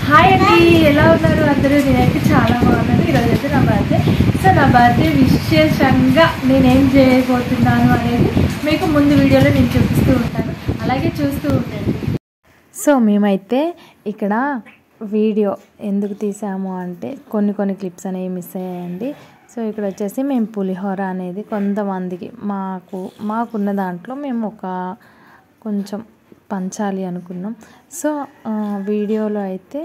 Hi అండి, ఎలా ఉన్నారు అందరూ? నేనైతే చాలా బాగున్నాను. ఈరోజు అయితే నా బర్త్డే. సో నా బర్త్డే విశేషంగా నేనేం చేయబోతున్నాను అనేది మీకు ముందు వీడియోలో నేను చూపిస్తూ ఉంటాను, అలాగే చూస్తూ ఉండండి. సో మేమైతే ఇక్కడ వీడియో ఎందుకు తీసాము అంటే కొన్ని క్లిప్స్ అనేవి మిస్ అయ్యాయండి. సో ఇక్కడ వచ్చేసి మేము పులిహోర అనేది కొంతమందికి మాకున్న దాంట్లో మేము కొంచెం పంచాలి అనుకున్నాం. సో వీడియోలో అయితే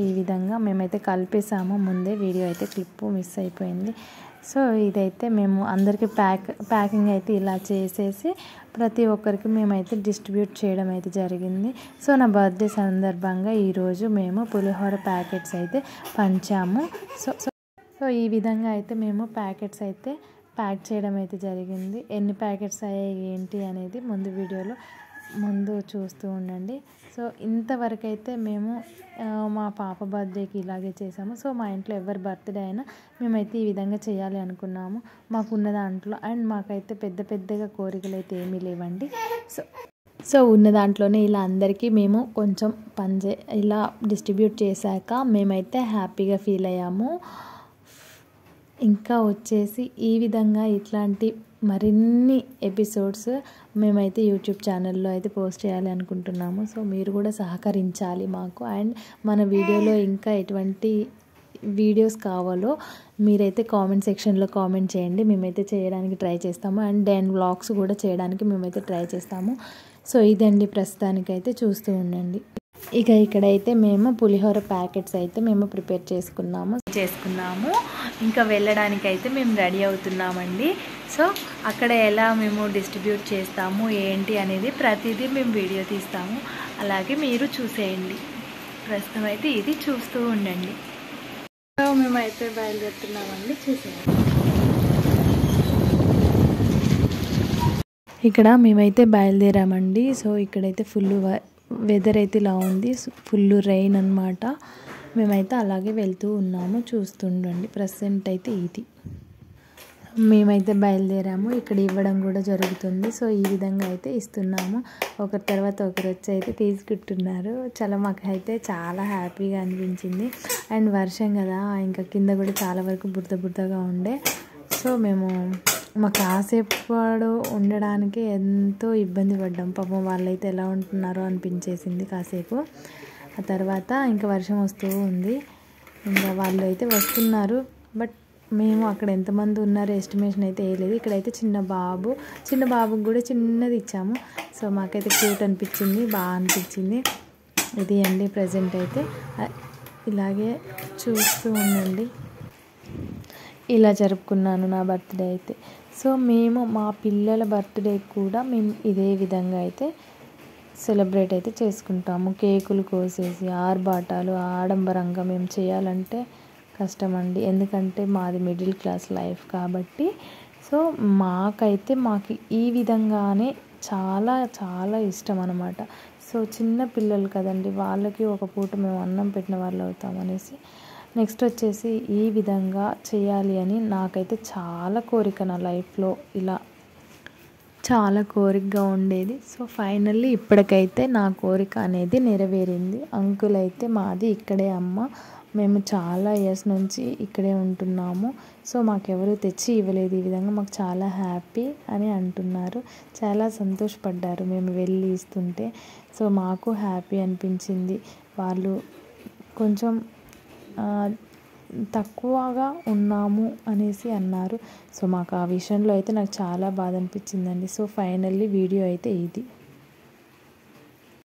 ఈ విధంగా మేమైతే కలిపేసాము. ముందే వీడియో అయితే క్లిప్ మిస్ అయిపోయింది. సో ఇదైతే మేము అందరికీ ప్యాకింగ్ అయితే ఇలా చేసేసి ప్రతి ఒక్కరికి మేమైతే డిస్ట్రిబ్యూట్ చేయడం అయితే జరిగింది. సో నా బర్త్డే సందర్భంగా ఈరోజు మేము పులిహోర ప్యాకెట్స్ అయితే పంచాము. సో ఈ విధంగా అయితే మేము ప్యాకెట్స్ అయితే ప్యాక్ చేయడం అయితే జరిగింది. ఎన్ని ప్యాకెట్స్ అయ్యాయి ఏంటి అనేది ముందు చూస్తూ ఉండండి. సో ఇంతవరకు అయితే మేము మా పాప బర్త్డేకి ఇలాగే చేసాము. సో మా ఇంట్లో ఎవరి బర్త్డే అయినా మేమైతే ఈ విధంగా చేయాలి అనుకున్నాము మాకున్న దాంట్లో. అండ్ మాకైతే పెద్దగా కోరికలు అయితే ఏమీ లేవండి. సో ఉన్న దాంట్లోనే ఇలా అందరికీ మేము కొంచెం ఇలా డిస్ట్రిబ్యూట్ చేశాక మేమైతే హ్యాపీగా ఫీల్ అయ్యాము. ఇంకా వచ్చేసి ఈ విధంగా ఇట్లాంటి మరిన్ని ఎపిసోడ్స్ మేమైతే యూట్యూబ్ ఛానల్లో అయితే పోస్ట్ చేయాలి అనుకుంటున్నాము. సో మీరు కూడా సహకరించాలి మాకు. అండ్ మన వీడియోలో ఇంకా ఎటువంటి వీడియోస్ కావాలో మీరైతే కామెంట్ సెక్షన్లో కామెంట్ చేయండి. మేమైతే చేయడానికి ట్రై చేస్తాము. అండ్ దెన్ వ్లాగ్స్ కూడా చేయడానికి మేమైతే ట్రై చేస్తాము. సో ఇదండి, ప్రస్తుతానికైతే చూస్తూ ఉండండి. ఇక్కడైతే మేము పులిహోర ప్యాకెట్స్ అయితే మేము ప్రిపేర్ చేసుకున్నాము. ఇంకా వెళ్ళడానికి అయితే మేము రెడీ అవుతున్నామండి. సో అక్కడ ఎలా మేము డిస్ట్రిబ్యూట్ చేస్తాము ఏంటి అనేది ప్రతిదీ మేము వీడియో తీస్తాము, అలాగే మీరు చూసేయండి. ప్రస్తుతం అయితే ఇది చూస్తూ ఉండండి. సో మేమైతే బయలుదేరుతున్నామండి, చూసేయండి. ఇక్కడ మేమైతే బయలుదేరామండి. సో ఇక్కడైతే ఫుల్ వెదర్ అయితే ఇలా ఉంది, ఫుల్ రెయిన్ అన్నమాట. మేమైతే అలాగే వెళ్తూ ఉన్నాము, చూస్తుండండి. ప్రజెంట్ అయితే ఇది మేమైతే బయలుదేరాము. ఇక్కడ ఇవ్వడం కూడా జరుగుతుంది. సో ఈ విధంగా అయితే ఇస్తున్నాము. ఒకరి తర్వాత ఒకరు వచ్చి అయితే తీసుకుంటున్నారు. మాకైతే చాలా హ్యాపీగా అనిపించింది. అండ్ వర్షం కదా, ఇంకా కింద కూడా చాలా వరకు బురదగా ఉండే. సో మా కాసేపు ఉండడానికి ఎంతో ఇబ్బంది పడ్డాం. పాపం వాళ్ళైతే ఎలా ఉంటున్నారో అనిపించేసింది కాసేపు. ఆ తర్వాత ఇంకా వర్షం వస్తూ ఉంది. ఇంకా వాళ్ళు అయితే వస్తున్నారు. బట్ మేము అక్కడ ఎంతమంది ఉన్నారో ఎస్టిమేషన్ అయితే వేయలేదు. ఇక్కడైతే చిన్న బాబుకి కూడా చిన్నది ఇచ్చాము. సో మాకైతే క్యూట్ అనిపించింది, బాగా అనిపించింది. ఇది అండి ప్రజెంట్ అయితే. ఇలాగే చూస్తూ ఉండండి. ఇలా జరుపుకున్నాను నా బర్త్డే అయితే. సో మేము మా పిల్లల బర్త్డే కూడా మేము ఇదే విధంగా అయితే సెలబ్రేట్ అయితే చేసుకుంటాము. కేకులు కోసేసి ఆర్భాటాలు ఆడంబరంగా మేము చేయాలంటే కష్టమండి, ఎందుకంటే మాది మిడిల్ క్లాస్ లైఫ్ కాబట్టి. సో మాకు ఈ విధంగానే చాలా ఇష్టం అన్నమాట. సో చిన్న పిల్లలు కదండి, వాళ్ళకి ఒక పూట మేము అన్నం పెట్టిన వాళ్ళు అవుతామనేసి నెక్స్ట్ వచ్చేసి ఈ విధంగా చేయాలి అని నాకైతే చాలా కోరిక. నా లైఫ్లో ఇలా చాలా కోరికగా ఉండేది. సో ఫైనల్లీ ఇప్పటికైతే నా కోరిక అనేది నెరవేరింది. అంకుల్ అయితే మాది ఇక్కడే అమ్మ, మేము చాలా ఇయర్స్ నుంచి ఇక్కడే ఉంటున్నాము. సో మాకెవరు తెచ్చి ఇవ్వలేదు ఈ విధంగా, మాకు చాలా హ్యాపీ అని అంటున్నారు. చాలా సంతోషపడ్డారు మేము వెళ్ళి ఇస్తుంటే. సో మాకు హ్యాపీ అనిపించింది. వాళ్ళు కొంచెం తక్కువగా ఉన్నాము అనేసి అన్నారు. సో మాకు ఆ విషయంలో అయితే నాకు చాలా బాధ అనిపించిందండి. సో ఫైనల్లీ వీడియో అయితే ఇది.